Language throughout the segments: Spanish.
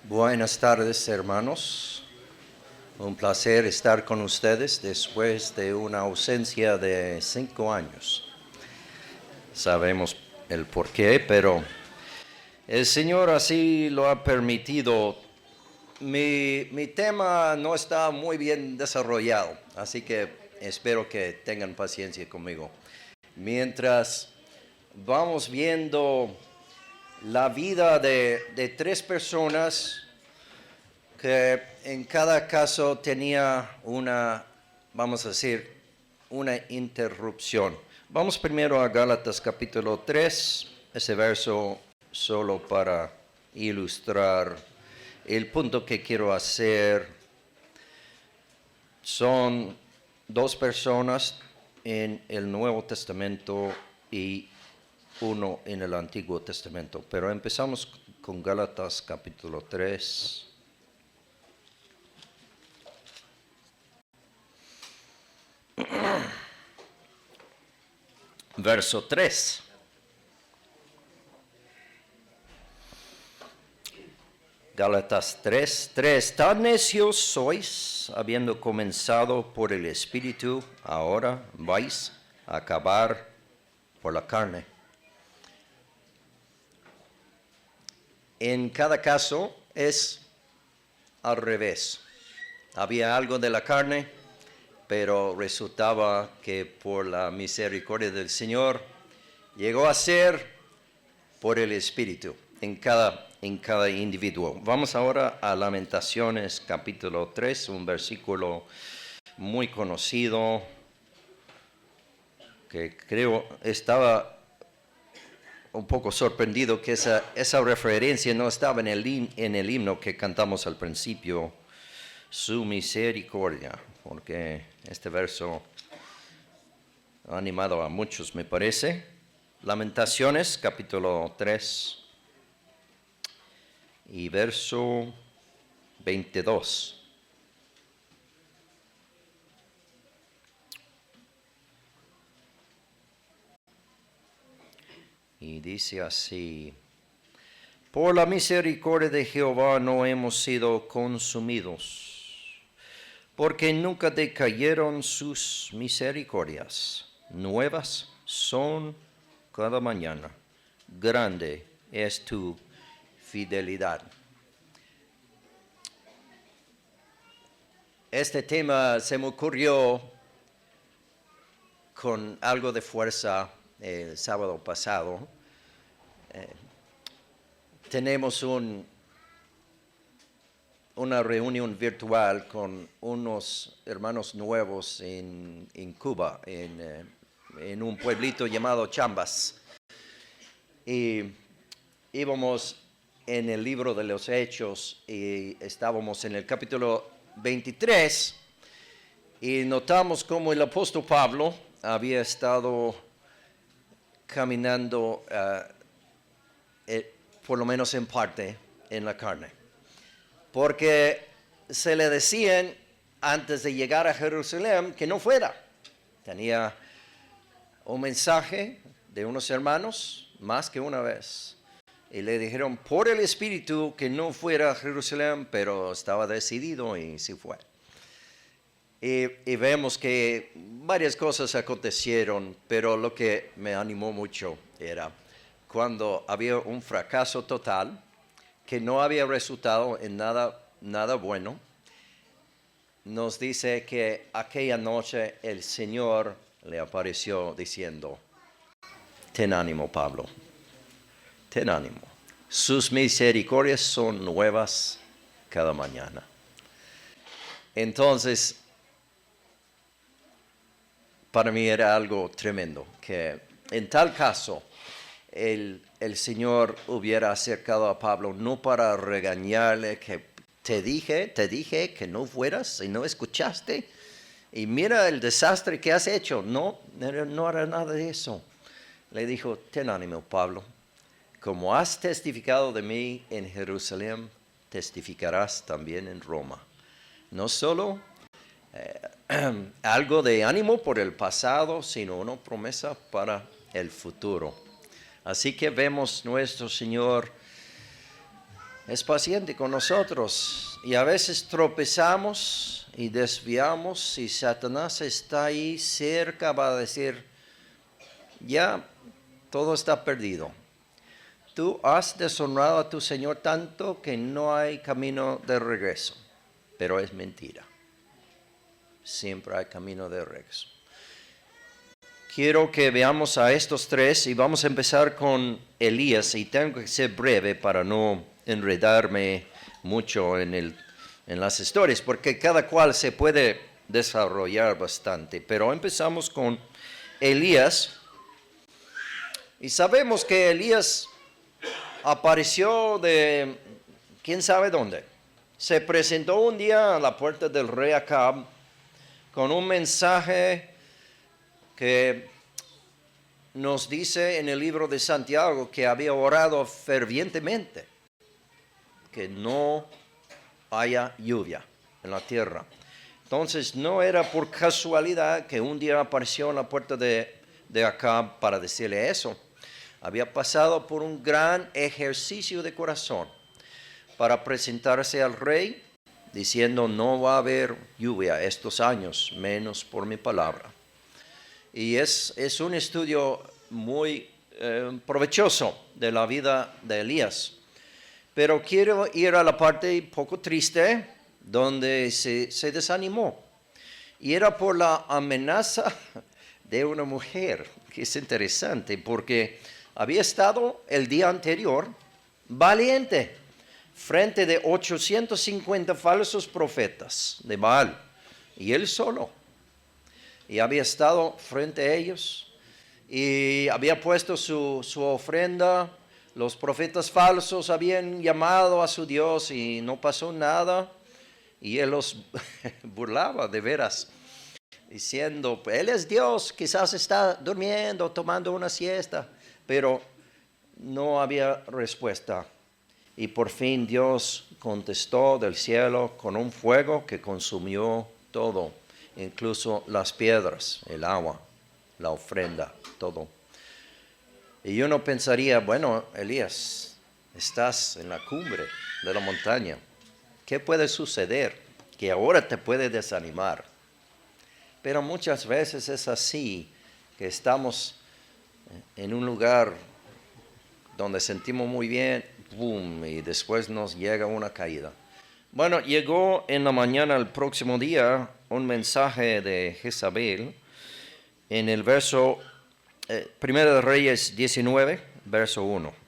Buenas tardes, hermanos. Un placer estar con ustedes después de una ausencia de 5 años. Sabemos el porqué, pero el Señor así lo ha permitido. Mi tema no está muy bien desarrollado, así que espero que tengan paciencia conmigo. Mientras vamos viendo la vida de 3 personas que en cada caso tenía vamos a decir, una interrupción. Vamos primero a Gálatas capítulo 3, ese verso solo para ilustrar el punto que quiero hacer. Son 2 personas en el Nuevo Testamento y uno en el Antiguo Testamento. Pero empezamos con Gálatas capítulo 3. Verso 3. Gálatas 3:3. Tan necios sois, habiendo comenzado por el Espíritu, ahora vais a acabar por la carne. En cada caso es al revés. Había algo de la carne, pero resultaba que por la misericordia del Señor llegó a ser por el Espíritu en cada individuo. Vamos ahora a Lamentaciones capítulo 3, un versículo muy conocido que creo estaba un poco sorprendido que esa referencia no estaba en el himno que cantamos al principio, su misericordia, porque este verso ha animado a muchos, me parece. Lamentaciones, capítulo 3 y verso 22. Y dice así: por la misericordia de Jehová no hemos sido consumidos, porque nunca decayeron sus misericordias. Nuevas son cada mañana. Grande es tu fidelidad. Este tema se me ocurrió con algo de fuerza el sábado pasado. Tenemos una reunión virtual con unos hermanos nuevos en Cuba, en un pueblito llamado Chambas. Y íbamos en el libro de los Hechos y estábamos en el capítulo 23 y notamos cómo el apóstol Pablo había estado caminando, por lo menos en parte, en la carne. Porque se le decían antes de llegar a Jerusalén que no fuera. Tenía un mensaje de unos hermanos más que una vez. Y le dijeron por el Espíritu que no fuera a Jerusalén, pero estaba decidido y sí fue. Y vemos que varias cosas acontecieron, pero lo que me animó mucho era cuando había un fracaso total, que no había resultado en nada bueno. Nos dice que aquella noche el Señor le apareció diciendo: ten ánimo, Pablo, ten ánimo. Sus misericordias son nuevas cada mañana. Entonces, para mí era algo tremendo, que en tal caso el Señor hubiera acercado a Pablo no para regañarle, que te dije que no fueras y no escuchaste, y mira el desastre que has hecho. No era nada de eso. Le dijo: ten ánimo, Pablo, como has testificado de mí en Jerusalén, testificarás también en Roma. No solo algo de ánimo por el pasado, sino una promesa para el futuro. Así que vemos nuestro Señor es paciente con nosotros y a veces tropezamos y desviamos y Satanás está ahí cerca, va a decir, ya todo está perdido. Tú has deshonrado a tu Señor tanto que no hay camino de regreso, pero es mentira. Siempre hay camino de regreso. Quiero que veamos a estos tres y vamos a empezar con Elías y tengo que ser breve para no enredarme mucho en las historias porque cada cual se puede desarrollar bastante, pero empezamos con Elías y sabemos que Elías apareció de quién sabe dónde. Se presentó un día a la puerta del rey Acab con un mensaje que nos dice en el libro de Santiago que había orado fervientemente que no haya lluvia en la tierra. Entonces no era por casualidad que un día apareció en la puerta de Acab para decirle eso. Había pasado por un gran ejercicio de corazón para presentarse al rey diciendo no va a haber lluvia estos años, menos por mi palabra. Y es un estudio muy provechoso de la vida de Elías. Pero quiero ir a la parte poco triste donde se desanimó. Y era por la amenaza de una mujer, que es interesante porque había estado el día anterior valiente frente de 850 falsos profetas de Baal y él solo. Y había estado frente a ellos y había puesto su ofrenda. Los profetas falsos habían llamado a su Dios y no pasó nada. Y él los burlaba de veras, diciendo, Él es Dios, quizás está durmiendo, tomando una siesta. Pero no había respuesta. Y por fin Dios contestó del cielo con un fuego que consumió todo, incluso las piedras, el agua, la ofrenda, todo. Y uno pensaría, bueno, Elías, estás en la cumbre de la montaña. ¿Qué puede suceder? Que ahora te puede desanimar. Pero muchas veces es así, que estamos en un lugar donde sentimos muy bien, boom, y después nos llega una caída. Bueno, llegó en la mañana el próximo día un mensaje de Jezabel en el verso 1 de Reyes 19, verso 1.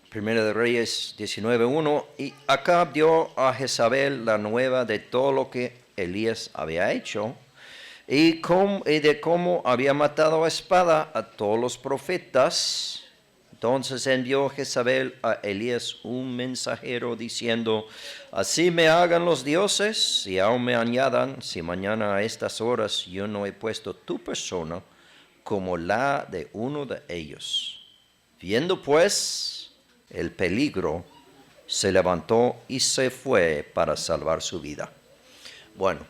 Primera de Reyes 19:1, y Acab dio a Jezabel la nueva de todo lo que Elías había hecho y de cómo había matado a espada a todos los profetas. Entonces envió Jezabel a Elías un mensajero diciendo, así me hagan los dioses y aún me añadan, si mañana a estas horas yo no he puesto tu persona como la de uno de ellos. Viendo pues el peligro, se levantó y se fue para salvar su vida. Bueno,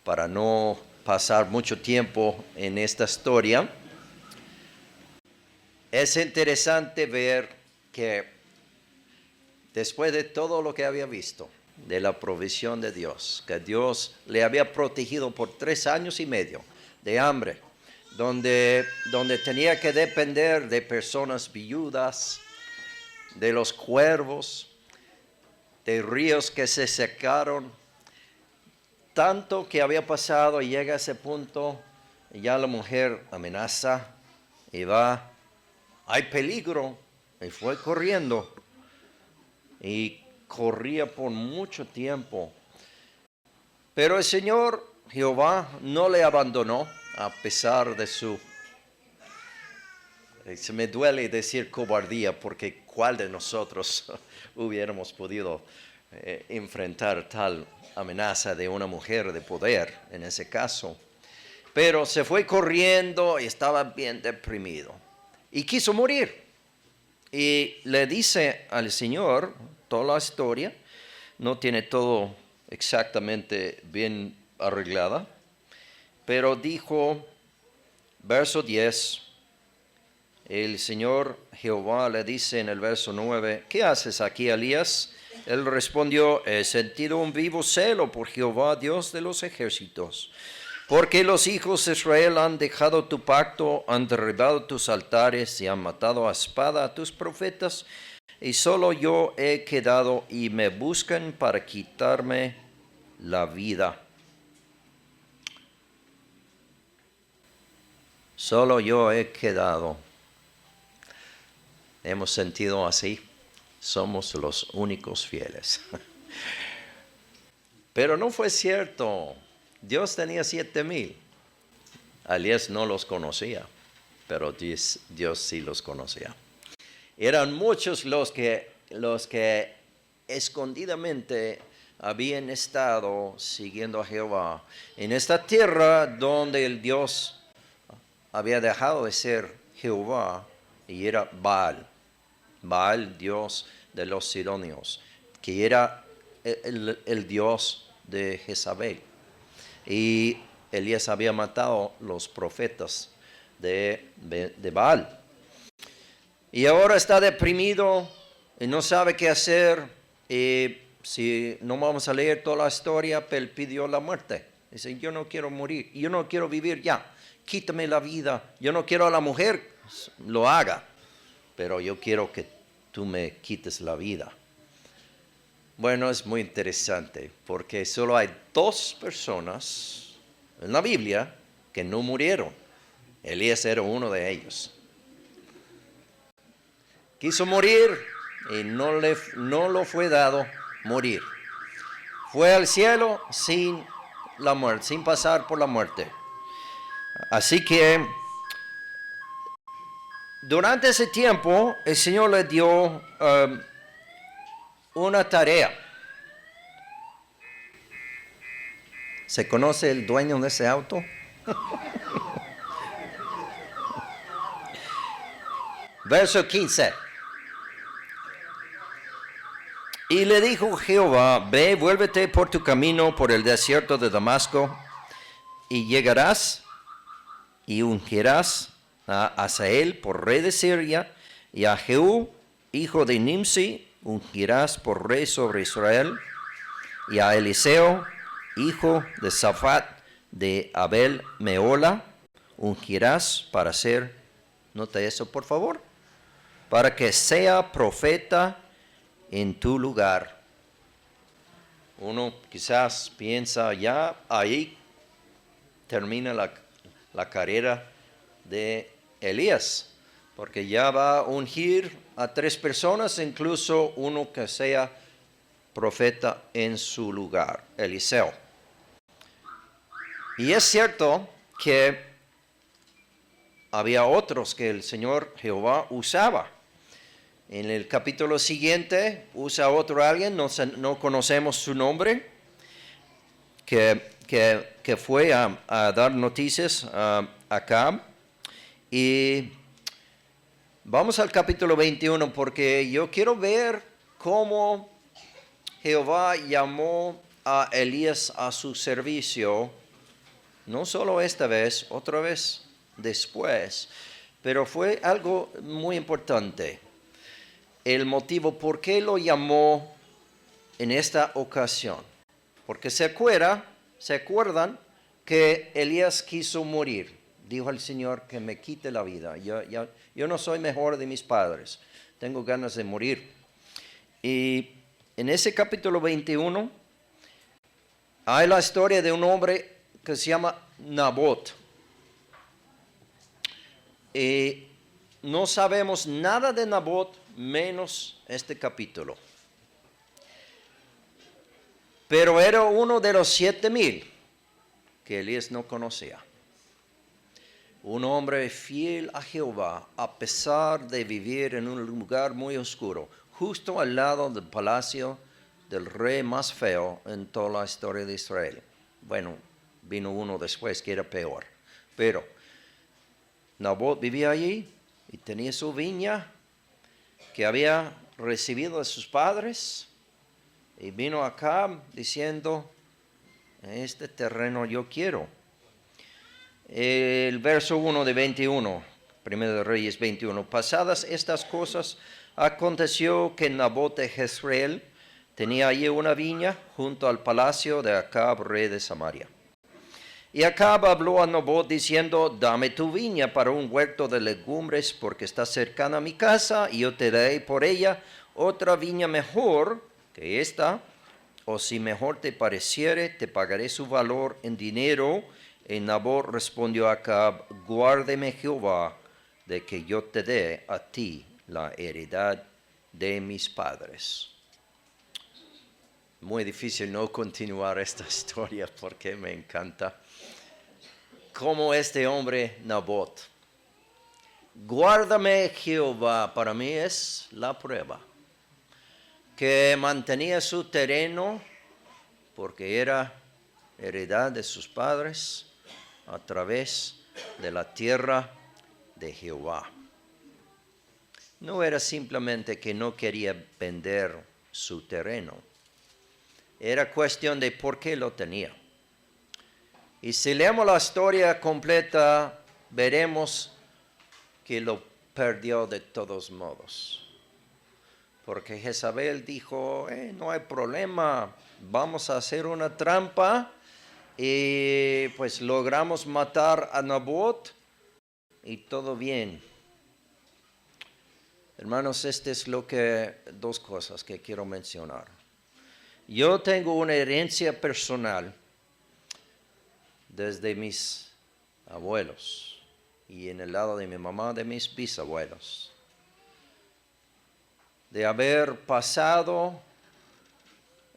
para no pasar mucho tiempo en esta historia, es interesante ver que después de todo lo que había visto, de la provisión de Dios, que Dios le había protegido por 3 años y medio de hambre, donde tenía que depender de personas viudas, de los cuervos, de ríos que se secaron, tanto que había pasado y llega a ese punto, y ya la mujer amenaza y va, hay peligro, y fue corriendo, y corría por mucho tiempo. Pero el Señor Jehová no le abandonó a pesar de su... Se me duele decir cobardía porque ¿cuál de nosotros hubiéramos podido enfrentar tal amenaza de una mujer de poder en ese caso? Pero se fue corriendo y estaba bien deprimido y quiso morir. Y le dice al Señor toda la historia, no tiene todo exactamente bien arreglada, pero dijo, verso 10, el Señor Jehová le dice en el verso 9, ¿qué haces aquí, Elías? Él respondió, he sentido un vivo celo por Jehová, Dios de los ejércitos, porque los hijos de Israel han dejado tu pacto, han derribado tus altares y han matado a espada a tus profetas, y solo yo he quedado y me buscan para quitarme la vida. Solo yo he quedado. Hemos sentido así. Somos los únicos fieles. Pero no fue cierto. Dios tenía 7,000. Elías no los conocía, pero Dios sí los conocía. Eran muchos los que escondidamente habían estado siguiendo a Jehová en esta tierra donde el Dios había dejado de ser Jehová y era Baal. Baal, Dios de los sidonios, que era el Dios de Jezabel. Y Elías había matado los profetas de Baal. Y ahora está deprimido y no sabe qué hacer. Y si no vamos a leer toda la historia, él pidió la muerte. Dice, yo no quiero morir, yo no quiero vivir ya. Quítame la vida. Yo no quiero a la mujer, lo haga. Pero yo quiero que tú me quites la vida. Bueno, es muy interesante porque solo hay 2 personas en la Biblia que no murieron. Elías era uno de ellos. Quiso morir y no lo fue dado morir. Fue al cielo sin la muerte, sin pasar por la muerte. Así que durante ese tiempo el Señor le dio una tarea. ¿Se conoce el dueño de ese auto? Verso 15. Y le dijo Jehová, ve, vuélvete por tu camino por el desierto de Damasco, y llegarás y ungirás a Hazael por rey de Siria, y a Jehú, hijo de Nimsi, ungirás por rey sobre Israel, y a Eliseo, hijo de Safat de Abel Meola, ungirás para ser, nota eso por favor, para que sea profeta en tu lugar. Uno quizás piensa, ya ahí termina la carrera de Elías, porque ya va a ungir a 3 personas, incluso uno que sea profeta en su lugar, Eliseo. Y es cierto que había otros que el Señor Jehová usaba. En el capítulo siguiente usa otro alguien, no conocemos su nombre, que fue a dar noticias a Acab. Y vamos al capítulo 21 porque yo quiero ver cómo Jehová llamó a Elías a su servicio, no solo esta vez, otra vez después, pero fue algo muy importante. El motivo por qué lo llamó en esta ocasión. Porque se acuerdan que Elías quiso morir. Dijo al Señor que me quite la vida. Yo no soy mejor de mis padres. Tengo ganas de morir. Y en ese capítulo 21 hay la historia de un hombre que se llama Nabot. Y no sabemos nada de Nabot menos este capítulo. Pero era uno de los 7,000 que Elías no conocía. Un hombre fiel a Jehová a pesar de vivir en un lugar muy oscuro, justo al lado del palacio del rey más feo en toda la historia de Israel. Bueno, vino uno después que era peor. Pero Nabot vivía allí y tenía su viña que había recibido de sus padres. Y vino Acab diciendo, este terreno yo quiero. El verso 1 de 21, Primero de Reyes 21. Pasadas estas cosas, aconteció que Nabot de Jezreel tenía allí una viña junto al palacio de Acab, rey de Samaria. Y Acab habló a Nabot diciendo, dame tu viña para un huerto de legumbres, porque está cercana a mi casa, y yo te daré por ella otra viña mejor que esta, o si mejor te pareciere, te pagaré su valor en dinero. Y Nabot respondió a Acab, guárdeme Jehová de que yo te dé a ti la heredad de mis padres. Muy difícil no continuar esta historia porque me encanta cómo este hombre Nabot. Guárdame Jehová, para mí es la prueba. Que mantenía su terreno porque era heredad de sus padres a través de la tierra de Jehová. No era simplemente que no quería vender su terreno. Era cuestión de por qué lo tenía. Y si leemos la historia completa, veremos que lo perdió de todos modos. Porque Jezabel dijo, no hay problema, vamos a hacer una trampa y pues logramos matar a Nabot y todo bien. Hermanos, dos cosas que quiero mencionar. Yo tengo una herencia personal desde mis abuelos y en el lado de mi mamá, de mis bisabuelos. De haber pasado,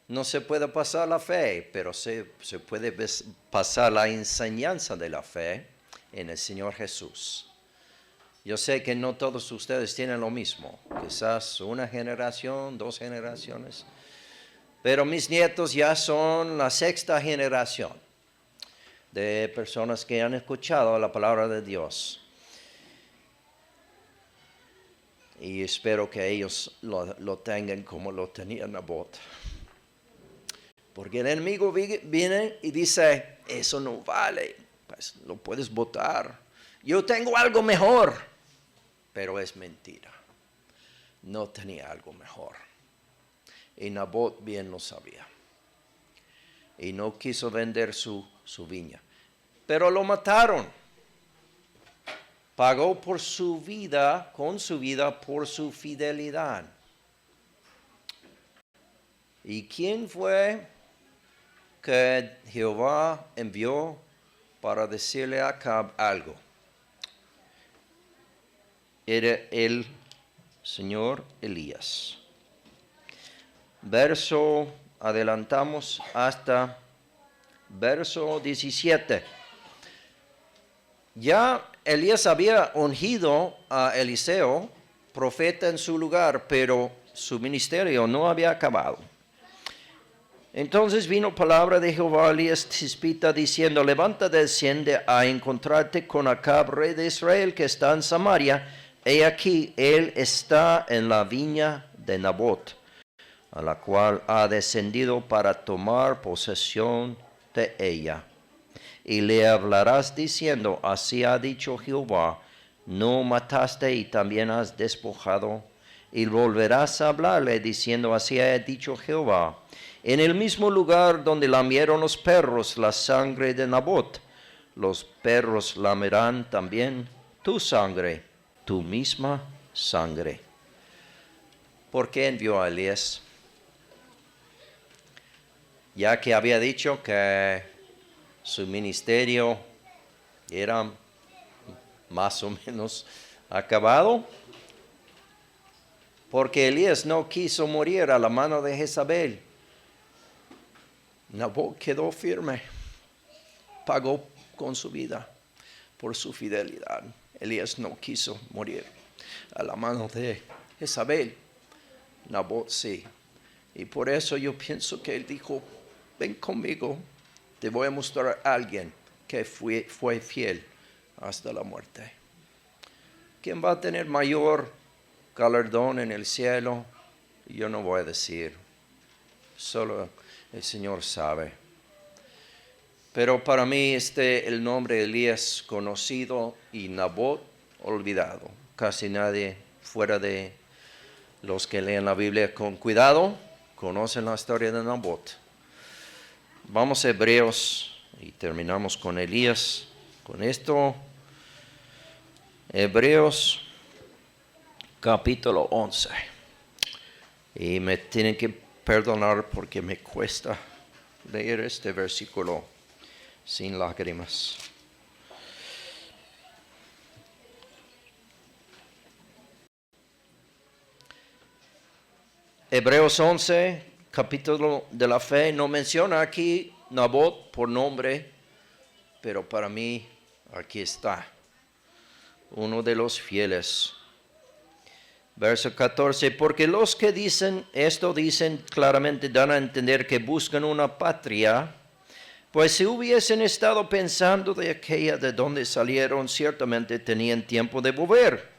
no se puede pasar la fe, pero se puede pasar la enseñanza de la fe en el Señor Jesús. Yo sé que no todos ustedes tienen lo mismo, quizás una generación, 2 generaciones, pero mis nietos ya son la 6ª generación de personas que han escuchado la palabra de Dios. Y espero que ellos lo tengan como lo tenía Nabot. Porque el enemigo viene y dice, eso no vale, pues lo puedes botar. Yo tengo algo mejor, pero es mentira. No tenía algo mejor. Y Nabot bien lo sabía. Y no quiso vender su viña. Pero lo mataron. Pagó por su vida, con su vida, por su fidelidad. ¿Y quién fue que Jehová envió para decirle a Acab algo? Era el Señor Elías. Adelantamos hasta verso 17. Ya Elías había ungido a Eliseo, profeta en su lugar, pero su ministerio no había acabado. Entonces vino palabra de Jehová a Elías Tisbita diciendo, levántate, desciende a encontrarte con Acab, rey de Israel, que está en Samaria. He aquí, él está en la viña de Nabot, a la cual ha descendido para tomar posesión de ella. Y le hablarás diciendo, así ha dicho Jehová, no mataste y también has despojado. Y volverás a hablarle diciendo, así ha dicho Jehová, en el mismo lugar donde lamieron los perros la sangre de Nabot, los perros lamerán también tu sangre, tu misma sangre. ¿Por qué envió a Elías? Ya que había dicho que su ministerio era más o menos acabado, porque Elías no quiso morir a la mano de Jezabel. Nabot quedó firme, pagó con su vida por su fidelidad. Elías no quiso morir a la mano de Jezabel. Nabot sí. Y por eso yo pienso que él dijo, ven conmigo, te voy a mostrar a alguien que fue fiel hasta la muerte. ¿Quién va a tener mayor galardón en el cielo? Yo no voy a decir. Solo el Señor sabe. Pero para mí el nombre Elías conocido y Nabot olvidado. Casi nadie fuera de los que leen la Biblia con cuidado conocen la historia de Nabot. Vamos a Hebreos y terminamos con Elías. Con esto, Hebreos capítulo 11. Y me tienen que perdonar porque me cuesta leer este versículo sin lágrimas. Hebreos 11, capítulo de la fe, no menciona aquí Nabot por nombre, pero para mí aquí está, uno de los fieles. Verso 14, porque los que dicen esto dicen claramente, dan a entender que buscan una patria, pues si hubiesen estado pensando de aquella de donde salieron, ciertamente tenían tiempo de volver.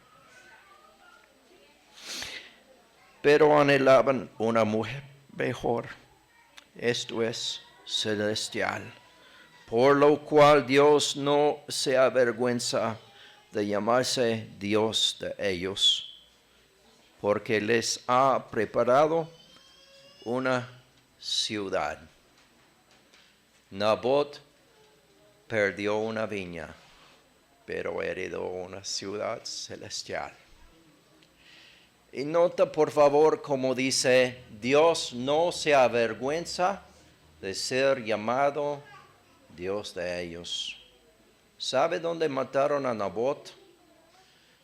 Pero anhelaban una mujer mejor, esto es, celestial, por lo cual Dios no se avergüenza de llamarse Dios de ellos, porque les ha preparado una ciudad. Nabot perdió una viña, pero heredó una ciudad celestial. Y nota por favor como dice, Dios no se avergüenza de ser llamado Dios de ellos. ¿Sabe dónde mataron a Nabot?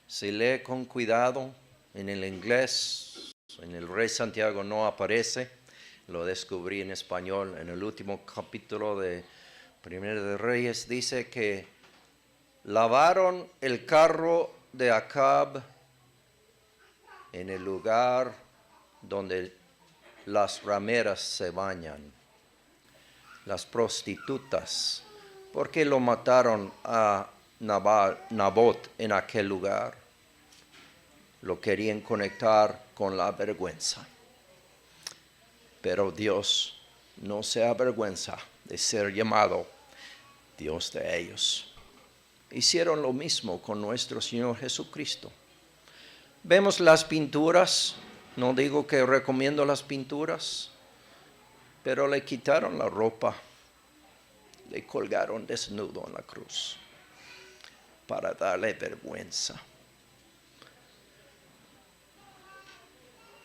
Si lee con cuidado en el inglés, en el Rey Santiago no aparece, lo descubrí en español, en el último capítulo de Primero de Reyes, dice que lavaron el carro de Acab en el lugar donde las rameras se bañan, las prostitutas. ¿Por qué lo mataron a Nabot en aquel lugar? Lo querían conectar con la vergüenza. Pero Dios no se avergüenza de ser llamado Dios de ellos. Hicieron lo mismo con nuestro Señor Jesucristo. Vemos las pinturas, no digo que recomiendo las pinturas, pero le quitaron la ropa, le colgaron desnudo en la cruz para darle vergüenza.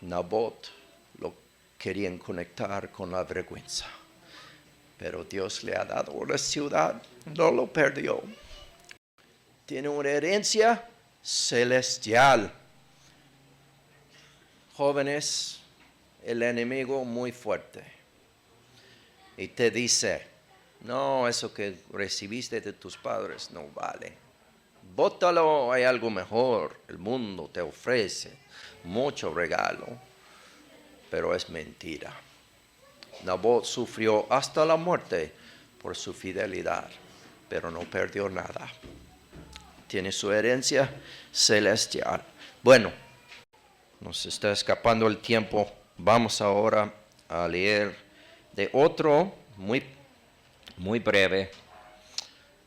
Nabot lo querían conectar con la vergüenza, pero Dios le ha dado una ciudad, no lo perdió. Tiene una herencia celestial. Jóvenes, el enemigo muy fuerte. Y te dice, no, eso que recibiste de tus padres no vale. Bótalo, hay algo mejor. El mundo te ofrece mucho regalo, pero es mentira. Nabot sufrió hasta la muerte por su fidelidad, pero no perdió nada. Tiene su herencia celestial. Bueno, nos está escapando el tiempo. Vamos ahora a leer de otro muy breve.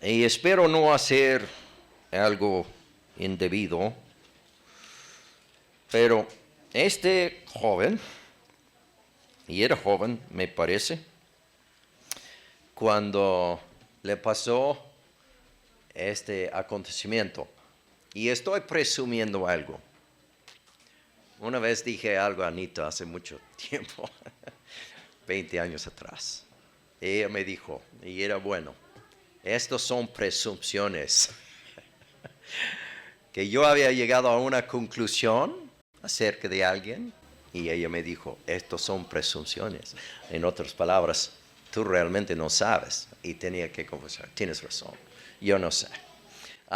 Y espero no hacer algo indebido. Pero este joven, y era joven me parece, cuando le pasó este acontecimiento. Y estoy presumiendo algo. Una vez dije algo a Anita hace mucho tiempo, 20 años atrás. Ella me dijo, y era bueno, estos son presunciones. Que yo había llegado a una conclusión acerca de alguien y ella me dijo, estos son presunciones. En otras palabras, tú realmente no sabes y tenía que confesar, tienes razón, yo no sé.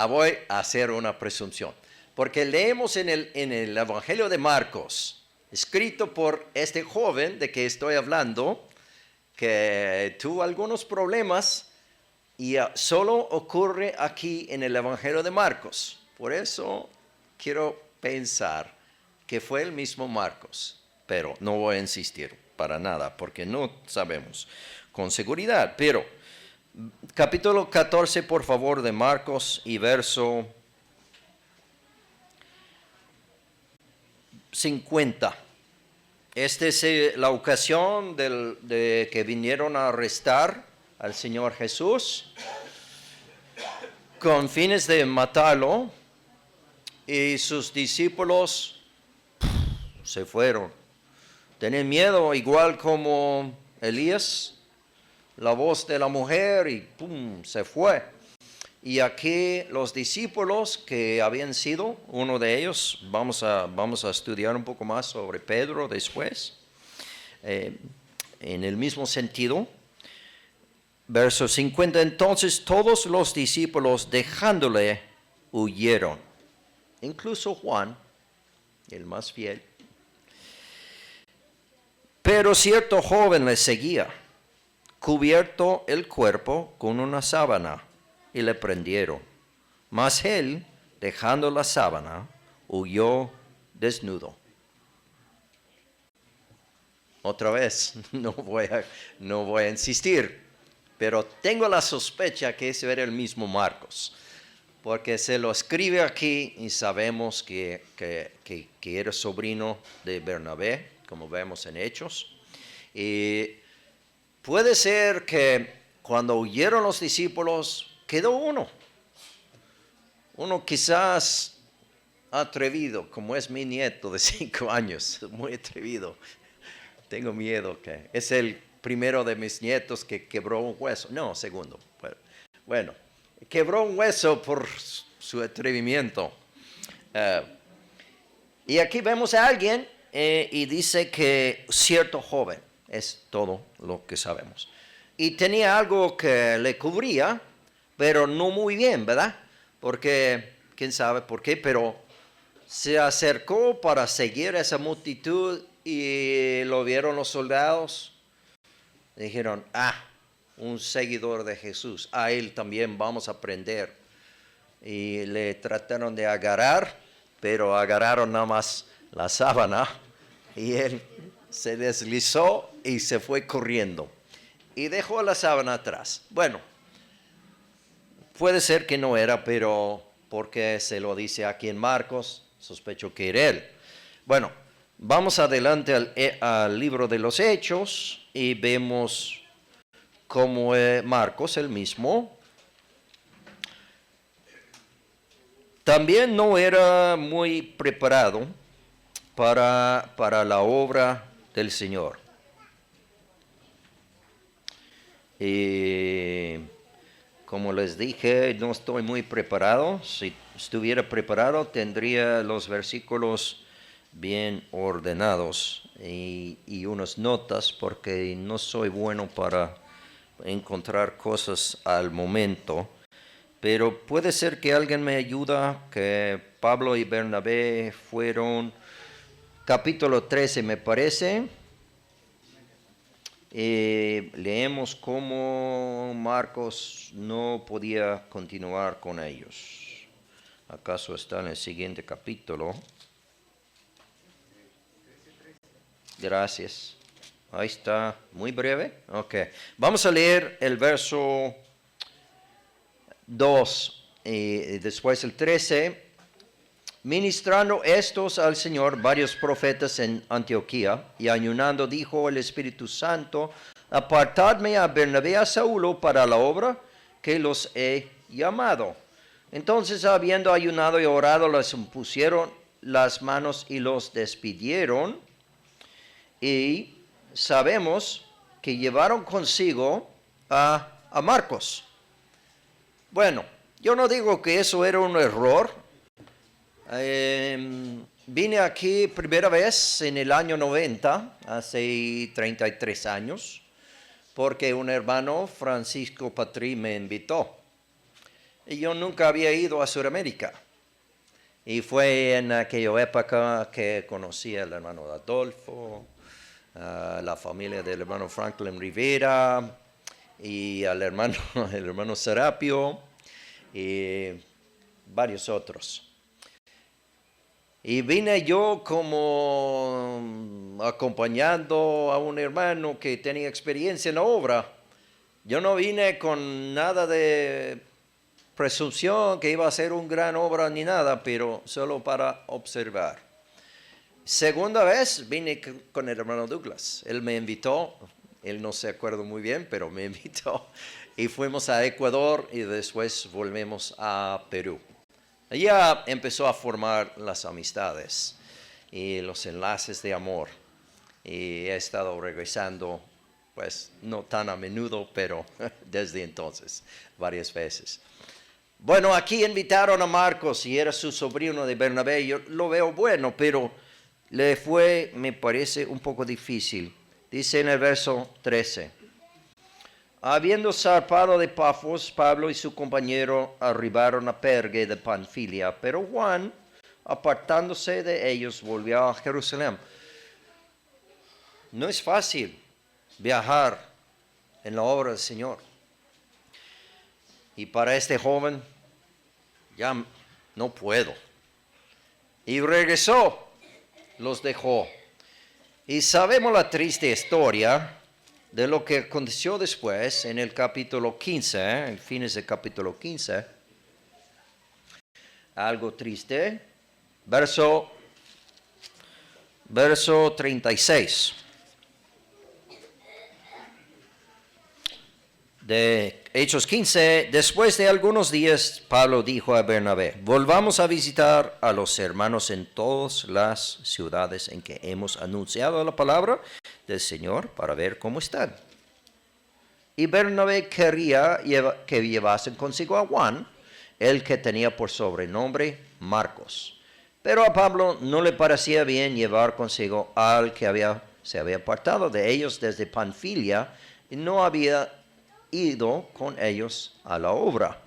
Voy a hacer una presunción. Porque leemos en el Evangelio de Marcos, escrito por este joven de que estoy hablando, que tuvo algunos problemas y solo ocurre aquí en el Evangelio de Marcos. Por eso quiero pensar que fue el mismo Marcos, pero no voy a insistir. para nada, porque no sabemos con seguridad. Pero capítulo 14, por favor, de Marcos y verso 50. Esta es la ocasión de que vinieron a arrestar al Señor Jesús con fines de matarlo, y sus discípulos se fueron. Tenían miedo, igual como Elías, la voz de la mujer, y ¡pum!, se fue. Y aquí los discípulos que habían sido, uno de ellos, vamos a estudiar un poco más sobre Pedro después, en el mismo sentido. Verso 50, entonces todos los discípulos dejándole huyeron, incluso Juan, el más fiel. Pero cierto joven le seguía, cubierto el cuerpo con una sábana, y le prendieron. Mas él, dejando la sábana, huyó desnudo. Otra vez, no voy a insistir, pero tengo la sospecha que ese era el mismo Marcos, porque se lo escribe aquí y sabemos que era sobrino de Bernabé, como vemos en Hechos. Y puede ser que cuando huyeron los discípulos, quedó uno quizás atrevido, como es mi nieto de 5 años, muy atrevido. Tengo miedo que es el primero de mis nietos que quebró un hueso. No, segundo. Bueno, quebró un hueso por su atrevimiento. Y aquí vemos a alguien y dice que cierto joven, es todo lo que sabemos. Y tenía algo que le cubría, pero no muy bien, ¿verdad? Porque, quién sabe por qué, pero se acercó para seguir esa multitud y lo vieron los soldados. Dijeron, un seguidor de Jesús, a él también vamos a prender. Y le trataron de agarrar, pero agarraron nada más la sábana y él se deslizó y se fue corriendo y dejó la sábana atrás. Bueno, puede ser que no era, pero porque se lo dice aquí en Marcos, sospecho que era él. Bueno, vamos adelante al libro de los Hechos y vemos cómo Marcos, el mismo, también no era muy preparado para la obra del Señor. Y como les dije, no estoy muy preparado. Si estuviera preparado, tendría los versículos bien ordenados y unas notas, porque no soy bueno para encontrar cosas al momento. Pero puede ser que alguien me ayude, que Pablo y Bernabé fueron, capítulo 13 me parece. Leemos cómo Marcos no podía continuar con ellos. ¿Acaso está en el siguiente capítulo? Gracias. Ahí está, muy breve. Ok, vamos a leer el verso 2 y después el 13. Ministrando estos al Señor varios profetas en Antioquía, y ayunando dijo el Espíritu Santo, apartadme a Bernabé y a Saulo para la obra que los he llamado. Entonces, habiendo ayunado y orado, les impusieron las manos y los despidieron. Y sabemos que llevaron consigo a Marcos. Bueno, yo no digo que eso era un error. Vine aquí primera vez en el año 90, hace 33 años, porque un hermano, Francisco Patrí, me invitó. Y yo nunca había ido a Sudamérica. Y fue en aquella época que conocí al hermano Adolfo, la familia del hermano Franklin Rivera y al hermano, el hermano Serapio y varios otros. Y vine yo como acompañando a un hermano que tenía experiencia en la obra. Yo no vine con nada de presunción que iba a ser una gran obra ni nada, pero solo para observar. Segunda vez vine con el hermano Douglas. Él me invitó, él no se acuerda muy bien, pero me invitó. Y fuimos a Ecuador y después volvemos a Perú. Allá empezó a formar las amistades y los enlaces de amor. Y he estado regresando, pues no tan a menudo, pero desde entonces, varias veces. Bueno, aquí invitaron a Marcos y era su sobrino de Bernabé. Yo lo veo bueno, pero le fue, me parece, un poco difícil. Dice en el verso 13. Habiendo zarpado de Pafos, Pablo y su compañero arribaron a Perge de Panfilia, pero Juan, apartándose de ellos, volvió a Jerusalén. No es fácil viajar en la obra del Señor. Y para este joven, ya no puedo. Y regresó, los dejó. Y sabemos la triste historia de lo que aconteció después en el capítulo 15, en fines del capítulo 15. Algo triste. Verso 36. De Hechos 15, después de algunos días, Pablo dijo a Bernabé, volvamos a visitar a los hermanos en todas las ciudades en que hemos anunciado la palabra del Señor para ver cómo están. Y Bernabé quería que llevasen consigo a Juan, el que tenía por sobrenombre Marcos. Pero a Pablo no le parecía bien llevar consigo al que se había apartado de ellos desde Panfilia y no había ido con ellos a la obra.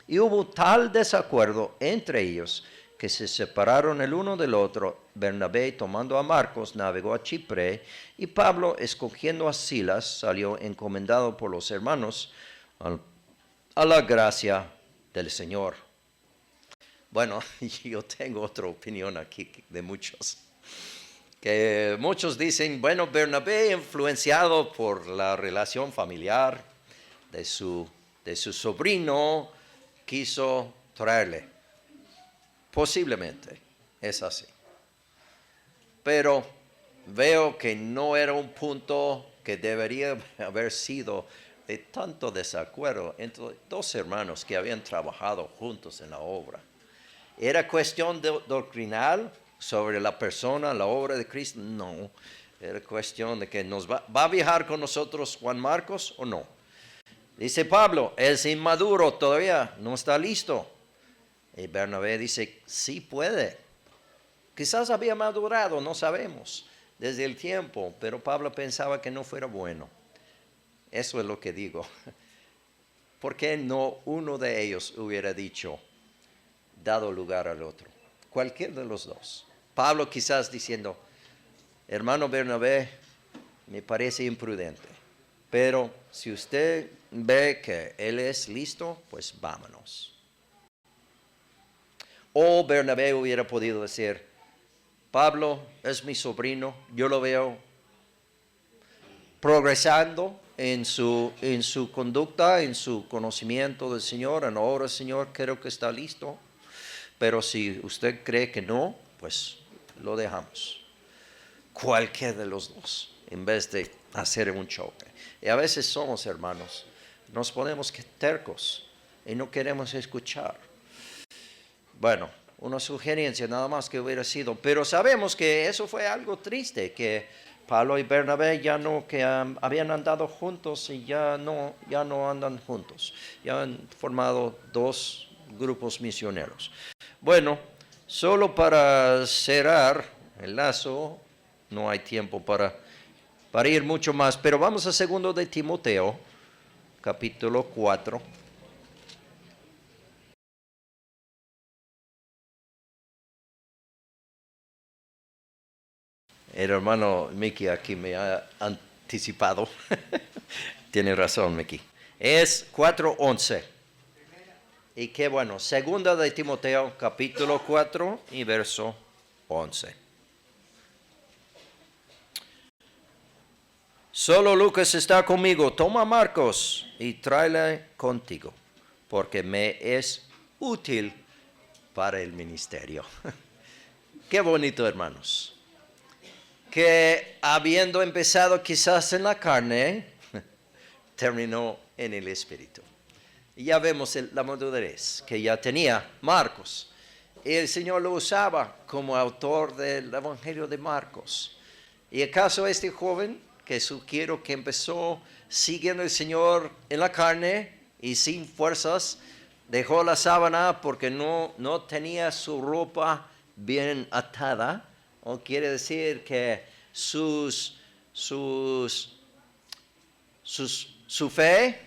Y hubo tal desacuerdo entre ellos que se separaron el uno del otro. Bernabé, tomando a Marcos, navegó a Chipre, y Pablo, escogiendo a Silas, salió encomendado por los hermanos a la gracia del Señor. Bueno, yo tengo otra opinión aquí de muchos. Que muchos dicen, bueno, Bernabé, influenciado por la relación familiar de su sobrino, quiso traerle. Posiblemente es así. Pero veo que no era un punto que debería haber sido de tanto desacuerdo entre dos hermanos que habían trabajado juntos en la obra. ¿Era cuestión doctrinal sobre la persona, la obra de Cristo? No. Era cuestión de que ¿va a viajar con nosotros Juan Marcos o no? Dice Pablo, es inmaduro todavía, no está listo. Y Bernabé dice, sí puede. Quizás había madurado, no sabemos, desde el tiempo, pero Pablo pensaba que no fuera bueno. Eso es lo que digo. ¿Por qué no uno de ellos hubiera dicho, dado lugar al otro? Cualquier de los dos. Pablo quizás diciendo, hermano Bernabé, me parece imprudente, pero si usted ve que él es listo, pues vámonos. O Bernabé hubiera podido decir, Pablo es mi sobrino, yo lo veo progresando en su conducta, en su conocimiento del Señor, en la obra del Señor, creo que está listo. Pero si usted cree que no, pues lo dejamos. Cualquier de los dos, en vez de hacer un choque. Y a veces somos hermanos, nos ponemos tercos y no queremos escuchar. Bueno, una sugerencia nada más que hubiera sido, pero sabemos que eso fue algo triste, que Pablo y Bernabé habían andado juntos y ya no andan juntos, ya han formado dos grupos misioneros. Bueno, solo para cerrar el lazo, no hay tiempo para ir mucho más, pero vamos a 2 de Timoteo, capítulo 4. El hermano Mickey aquí me ha anticipado. Tiene razón, Mickey. Es 4:11. Y qué bueno, 2 de Timoteo, capítulo 4 y verso 11. Solo Lucas está conmigo. Toma a Marcos y tráele contigo, porque me es útil para el ministerio. Qué bonito, hermanos. Que habiendo empezado quizás en la carne, terminó en el Espíritu. Y ya vemos la madurez que ya tenía Marcos. El Señor lo usaba como autor del Evangelio de Marcos. ¿Y acaso este joven que sugiero que empezó siguiendo al Señor en la carne y sin fuerzas, dejó la sábana porque no tenía su ropa bien atada? ¿O quiere decir que su fe,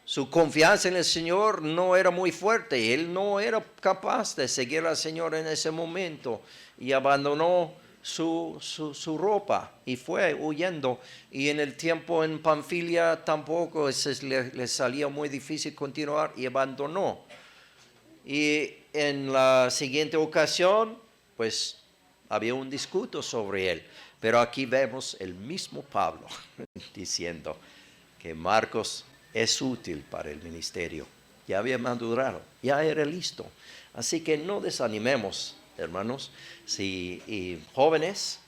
su confianza en el Señor no era muy fuerte? Él no era capaz de seguir al Señor en ese momento y abandonó su ropa y fue huyendo. Y en el tiempo en Panfilia tampoco le salía muy difícil continuar y abandonó. Y en la siguiente ocasión, pues había un discuto sobre él. Pero aquí vemos el mismo Pablo diciendo que Marcos es útil para el ministerio. Ya había madurado, ya era listo. Así que no desanimemos, hermanos, y jóvenes,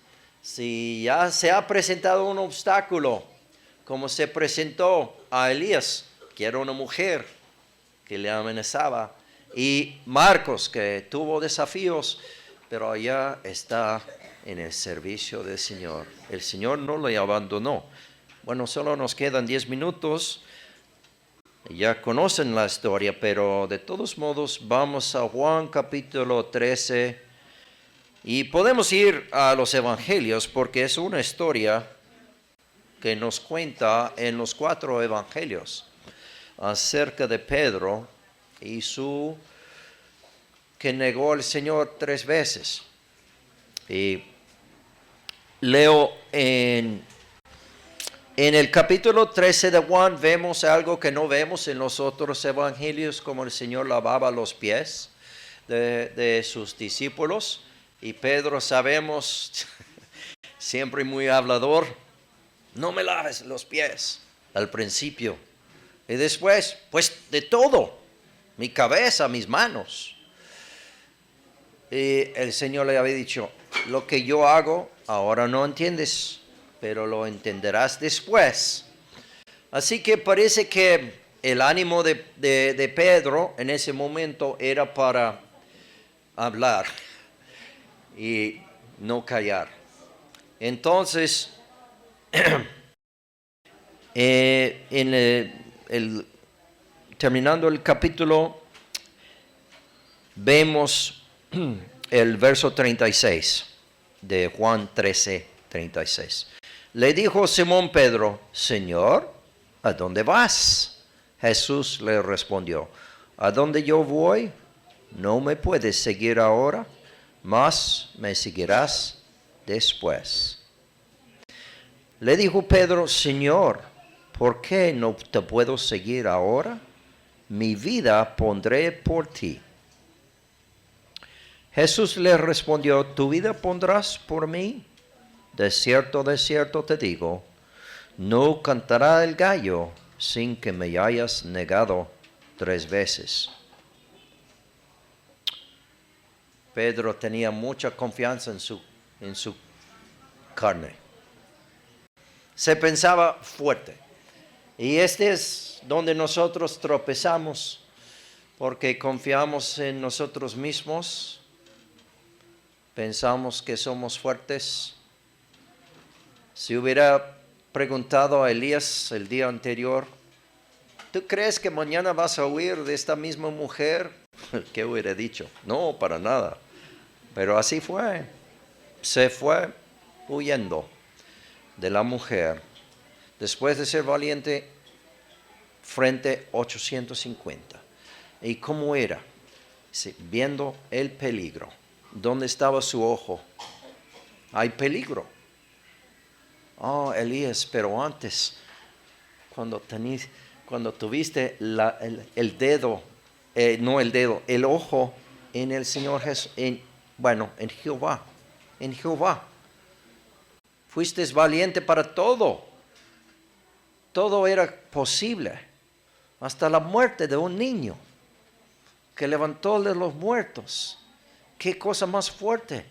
si ya se ha presentado un obstáculo, como se presentó a Elías, que era una mujer que le amenazaba, y Marcos, que tuvo desafíos, pero allá está en el servicio del Señor. El Señor no le abandonó. Bueno, solo nos quedan 10 minutos. Ya conocen la historia, pero de todos modos vamos a Juan capítulo 13 y podemos ir a los evangelios porque es una historia que nos cuenta en los 4 evangelios acerca de Pedro y que negó al Señor 3 veces. Y leo en el capítulo 13 de Juan, vemos algo que no vemos en los otros evangelios, como el Señor lavaba los pies de sus discípulos. Y Pedro, sabemos, siempre muy hablador, no me laves los pies al principio. Y después, pues de todo, mi cabeza, mis manos. Y el Señor le había dicho, lo que yo hago ahora no entiendes, pero lo entenderás después. Así que parece que el ánimo de Pedro en ese momento era para hablar y no callar. Entonces, terminando el capítulo, vemos el verso 36 de Juan 13, 36. Le dijo Simón Pedro, Señor, ¿a dónde vas? Jesús le respondió, a donde yo voy, no me puedes seguir ahora, mas me seguirás después. Le dijo Pedro, Señor, ¿por qué no te puedo seguir ahora? Mi vida pondré por ti. Jesús le respondió, ¿tu vida pondrás por mí? De cierto te digo, no cantará el gallo sin que me hayas negado 3 veces. Pedro tenía mucha confianza en su carne. Se pensaba fuerte. Y este es donde nosotros tropezamos, porque confiamos en nosotros mismos, pensamos que somos fuertes. Si hubiera preguntado a Elías el día anterior, ¿tú crees que mañana vas a huir de esta misma mujer? ¿Qué hubiera dicho? No, para nada. Pero así fue. Se fue huyendo de la mujer. Después de ser valiente frente a 850. ¿Y cómo era? Viendo el peligro. ¿Dónde estaba su ojo? Hay peligro. Oh, Elías, pero antes, cuando tuviste el dedo, el ojo en el Señor Jesús, Bueno, en Jehová, en Jehová. Fuiste valiente para todo. Todo era posible. Hasta la muerte de un niño que levantó de los muertos. ¿Qué cosa más fuerte?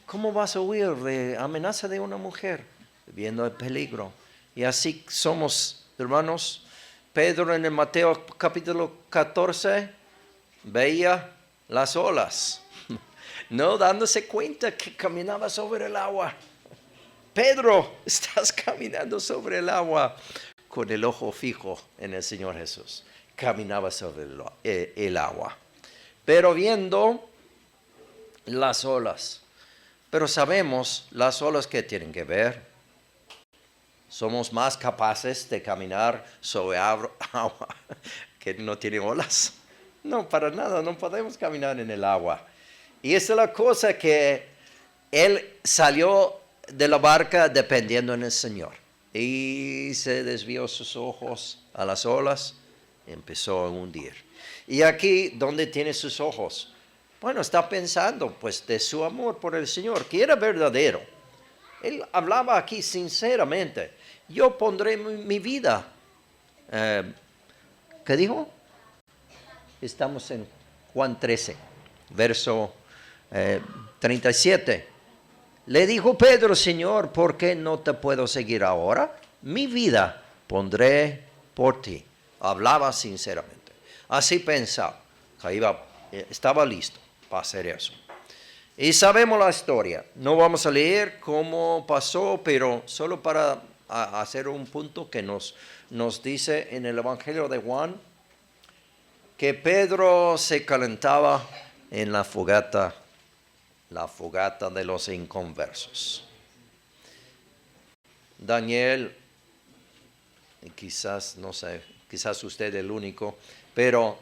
¿Cómo vas a huir de amenaza de una mujer? Viendo el peligro. Y así somos, hermanos. Pedro en el Mateo capítulo 14 veía las olas, no dándose cuenta que caminaba sobre el agua. Pedro, estás caminando sobre el agua con el ojo fijo en el Señor Jesús. Caminaba sobre el agua, pero viendo las olas. Pero sabemos las olas que tienen que ver. Somos más capaces de caminar sobre agua que no tiene olas. No, para nada, no podemos caminar en el agua. Y esa es la cosa, que él salió de la barca dependiendo en el Señor. Y se desvió sus ojos a las olas y empezó a hundir. Y aquí, ¿dónde tiene sus ojos? Bueno, está pensando pues de su amor por el Señor, que era verdadero. Él hablaba aquí sinceramente. Yo pondré mi vida. ¿Qué dijo? Estamos en Juan 13, verso 37. Le dijo Pedro: Señor, ¿por qué no te puedo seguir ahora? Mi vida pondré por ti. Hablaba sinceramente. Así pensaba. Estaba listo para hacer eso. Y sabemos la historia. No vamos a leer cómo pasó, pero solo para hacer un punto que nos dice en el Evangelio de Juan, que Pedro se calentaba en la fogata de los inconversos. Daniel, quizás, no sé, quizás usted el único, pero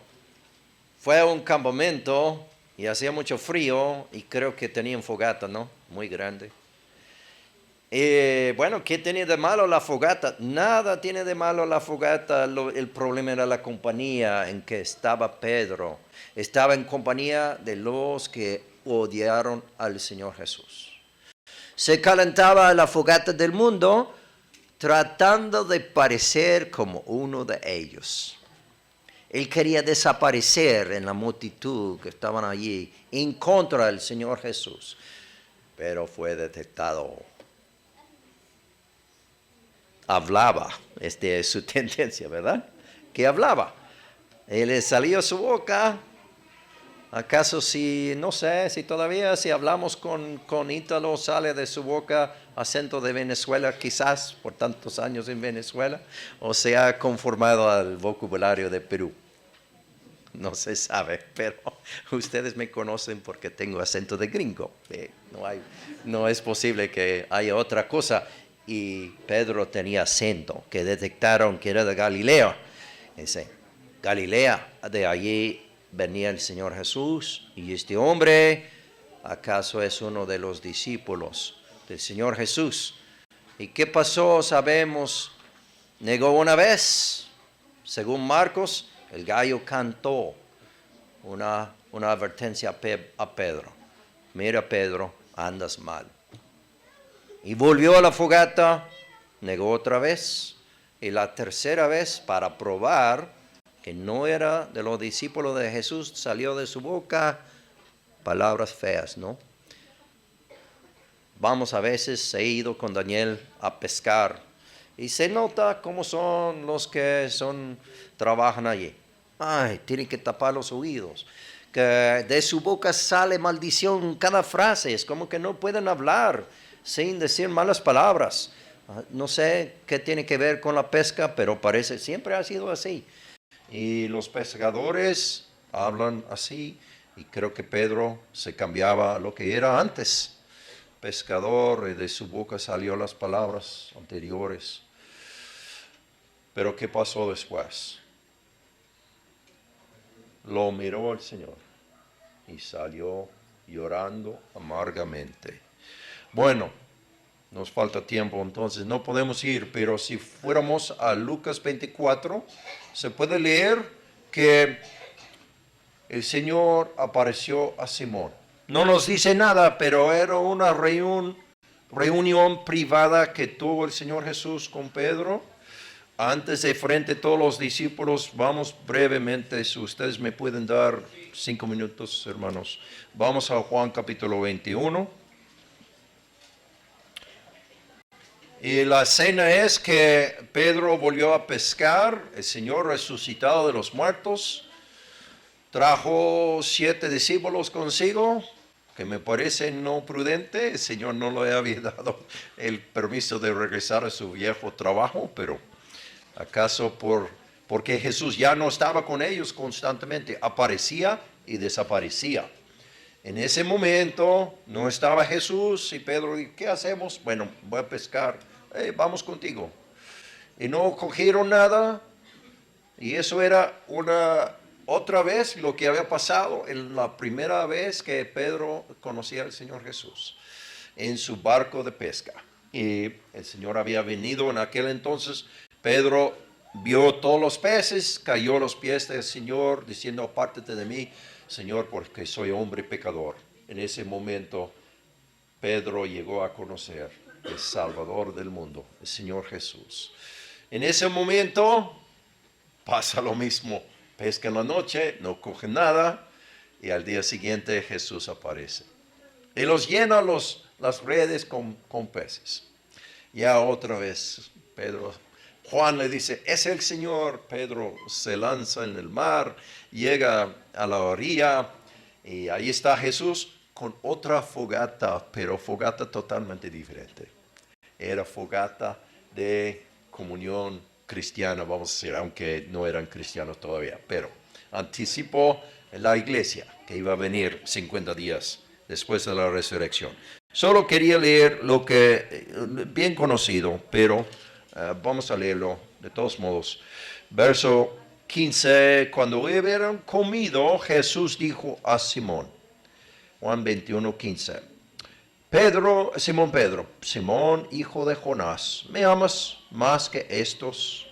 fue a un campamento y hacía mucho frío y creo que tenían fogata, ¿no? Muy grande. Bueno, ¿qué tenía de malo la fogata? Nada tiene de malo la fogata. El problema era la compañía en que estaba Pedro. Estaba en compañía de los que odiaron al Señor Jesús. Se calentaba la fogata del mundo tratando de parecer como uno de ellos. Él quería desaparecer en la multitud que estaban allí en contra del Señor Jesús, pero fue detectado. Hablaba, es su tendencia, ¿verdad? Que hablaba. Le salió su boca. ¿Acaso no sé, si todavía si hablamos con Ítalo sale de su boca acento de Venezuela, quizás por tantos años en Venezuela, o se ha conformado al vocabulario de Perú? No se sabe, pero ustedes me conocen porque tengo acento de gringo. No es posible que haya otra cosa. Y Pedro tenía acento, que detectaron que era de Galilea. Dice, Galilea, de allí venía el Señor Jesús. Y este hombre, ¿acaso es uno de los discípulos del Señor Jesús? ¿Y qué pasó? Sabemos, negó una vez. Según Marcos, el gallo cantó una advertencia a Pedro. Mira, Pedro, andas mal. Y volvió a la fogata, negó otra vez, y la tercera vez, para probar que no era de los discípulos de Jesús, salió de su boca palabras feas, ¿no? Vamos a veces, he ido con Daniel a pescar, y se nota cómo son los que trabajan allí. Ay, tienen que tapar los oídos. Que de su boca sale maldición cada frase, es como que no pueden hablar sin decir malas palabras. No sé qué tiene que ver con la pesca, pero parece siempre ha sido así. Y los pescadores hablan así, y creo que Pedro se cambiaba a lo que era antes. Pescador, y de su boca salió las palabras anteriores. Pero ¿qué pasó después? Lo miró el Señor y salió llorando amargamente. Bueno, nos falta tiempo, entonces no podemos ir, pero si fuéramos a Lucas 24, se puede leer que el Señor apareció a Simón No nos dice nada, pero era una reunión privada que tuvo el Señor Jesús con Pedro. Antes de frente a todos los discípulos, vamos brevemente, si ustedes me pueden dar 5 minutos, hermanos. Vamos a Juan capítulo 21. Y la escena es que Pedro volvió a pescar, el Señor resucitado de los muertos, trajo 7 discípulos consigo, que me parece no prudente. El Señor no le había dado el permiso de regresar a su viejo trabajo, pero ¿acaso porque Jesús ya no estaba con ellos constantemente? Aparecía y desaparecía. En ese momento no estaba Jesús y Pedro dijo, ¿qué hacemos? Bueno, voy a pescar. Vamos contigo. Y no cogieron nada. Y eso era otra vez lo que había pasado en la primera vez que Pedro conocía al Señor Jesús en su barco de pesca. Y el Señor había venido en aquel entonces. Pedro vio todos los peces, cayó a los pies del Señor diciendo, apártate de mí, Señor, porque soy hombre pecador. En ese momento Pedro llegó a conocer el Salvador del mundo, el Señor Jesús. En ese momento pasa lo mismo. Pesca en la noche, no cogen nada y al día siguiente Jesús aparece. Y los llena las redes con peces. Ya otra vez Juan le dice, es el Señor. Pedro se lanza en el mar, llega a la orilla y ahí está Jesús con otra fogata, pero fogata totalmente diferente. Era fogata de comunión cristiana, vamos a decir, aunque no eran cristianos todavía, pero anticipó la iglesia que iba a venir 50 días después de la resurrección. Solo quería leer lo que, bien conocido, pero vamos a leerlo de todos modos. Verso 15, cuando hubieron comido, Jesús dijo a Simón, Juan 21, 15, Simón Pedro, Simón, hijo de Jonás, ¿me amas más que estos?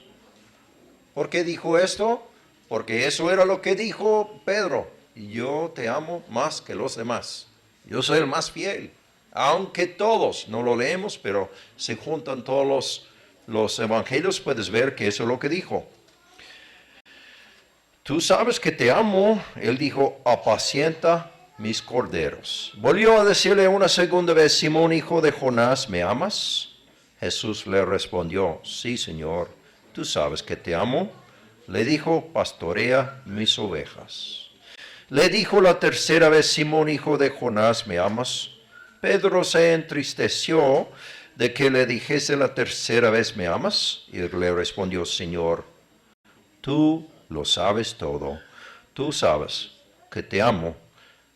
¿Por qué dijo esto? Porque eso era lo que dijo Pedro, yo te amo más que los demás, yo soy el más fiel. Aunque todos, no lo leemos, pero se juntan todos los evangelios, puedes ver que eso es lo que dijo. Tú sabes que te amo, él dijo, apacienta mis corderos. Volvió a decirle una segunda vez, Simón, hijo de Jonás, ¿me amas? Jesús le respondió, sí, Señor, tú sabes que te amo. Le dijo, pastorea mis ovejas. Le dijo la tercera vez, Simón, hijo de Jonás, ¿me amas? Pedro se entristeció de que le dijese la tercera vez, ¿me amas? Y le respondió, Señor, tú lo sabes todo, tú sabes que te amo.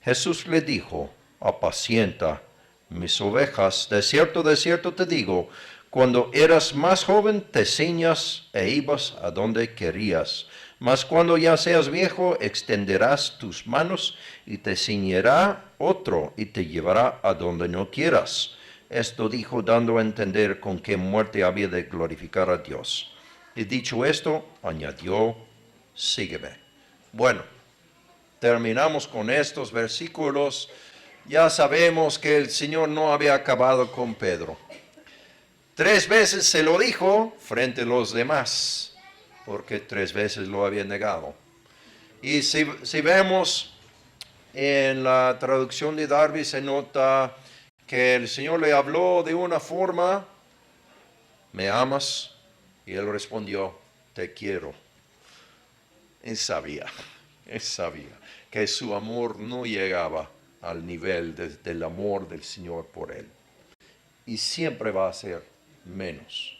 Jesús le dijo, apacienta mis ovejas. De cierto te digo, cuando eras más joven te ciñas e ibas a donde querías. Mas cuando ya seas viejo, extenderás tus manos y te ciñerá otro y te llevará a donde no quieras. Esto dijo dando a entender con qué muerte había de glorificar a Dios. Y dicho esto, añadió, sígueme. Bueno, terminamos con estos versículos. Ya sabemos que el Señor no había acabado con Pedro. 3 veces se lo dijo frente a los demás, porque 3 veces lo había negado. Y si vemos en la traducción de Darby, se nota que el Señor le habló de una forma, ¿me amas? Y él respondió, te quiero. Él sabía que su amor no llegaba al nivel del amor del Señor por él. Y siempre va a ser menos.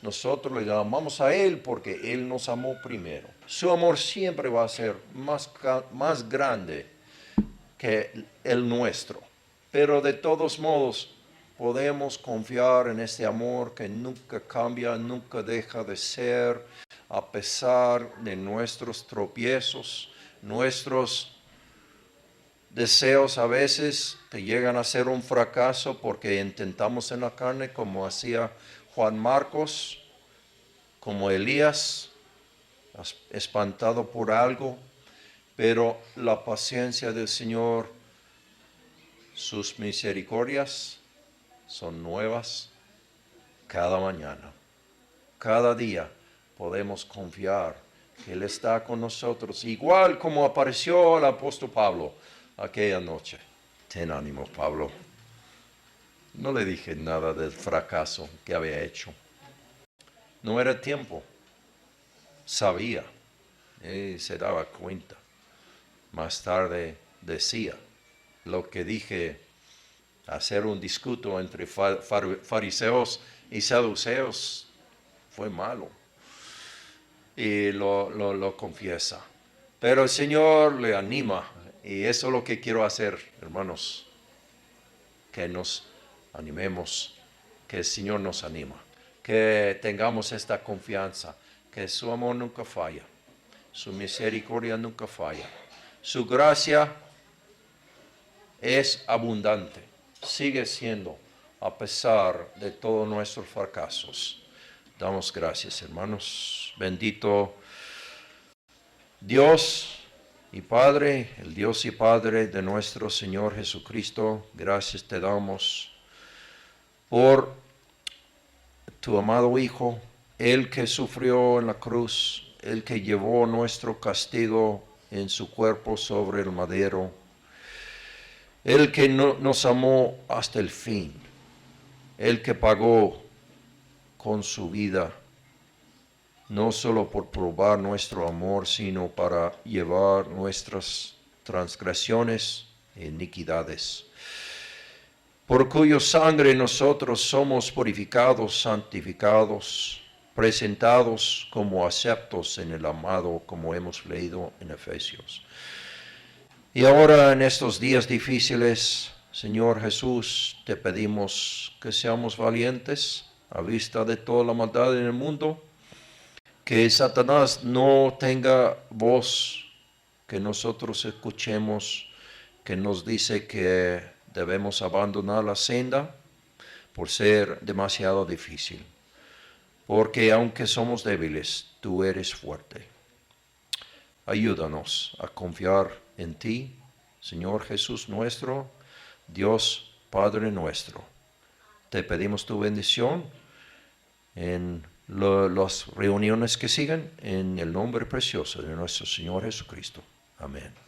Nosotros le amamos a Él porque Él nos amó primero. Su amor siempre va a ser más grande que el nuestro. Pero de todos modos podemos confiar en este amor que nunca cambia, nunca deja de ser, a pesar de nuestros tropiezos, nuestros deseos a veces que llegan a ser un fracaso porque intentamos en la carne, como hacía Juan Marcos, como Elías, espantado por algo, pero la paciencia del Señor Sus misericordias son nuevas cada mañana. Cada día podemos confiar que Él está con nosotros, igual como apareció el apóstol Pablo aquella noche. Ten ánimo, Pablo. No le dije nada del fracaso que había hecho. No era tiempo. Sabía. Se daba cuenta. Más tarde decía, lo que dije, hacer un discuto entre fariseos y saduceos fue malo. Y lo confiesa. Pero el Señor le anima. Y eso es lo que quiero hacer, hermanos. Que nos animemos. Que el Señor nos anima. Que tengamos esta confianza. Que su amor nunca falla. Su misericordia nunca falla. Su gracia es abundante. Sigue siendo a pesar de todos nuestros fracasos. Damos gracias, hermanos. Bendito Dios y Padre, el Dios y Padre de nuestro Señor Jesucristo. Gracias te damos por tu amado Hijo, el que sufrió en la cruz, el que llevó nuestro castigo en su cuerpo sobre el madero, el que nos amó hasta el fin, el que pagó con su vida, no solo por probar nuestro amor, sino para llevar nuestras transgresiones e iniquidades, por cuya sangre nosotros somos purificados, santificados, presentados como aceptos en el amado, como hemos leído en Efesios. Y ahora en estos días difíciles, Señor Jesús, te pedimos que seamos valientes a vista de toda la maldad en el mundo, que Satanás no tenga voz, que nosotros escuchemos, que nos dice que debemos abandonar la senda por ser demasiado difícil. Porque aunque somos débiles, tú eres fuerte. Ayúdanos a confiar en ti, Señor Jesús nuestro, Dios Padre nuestro. Te pedimos tu bendición en las reuniones que siguen, en el nombre precioso de nuestro Señor Jesucristo. Amén.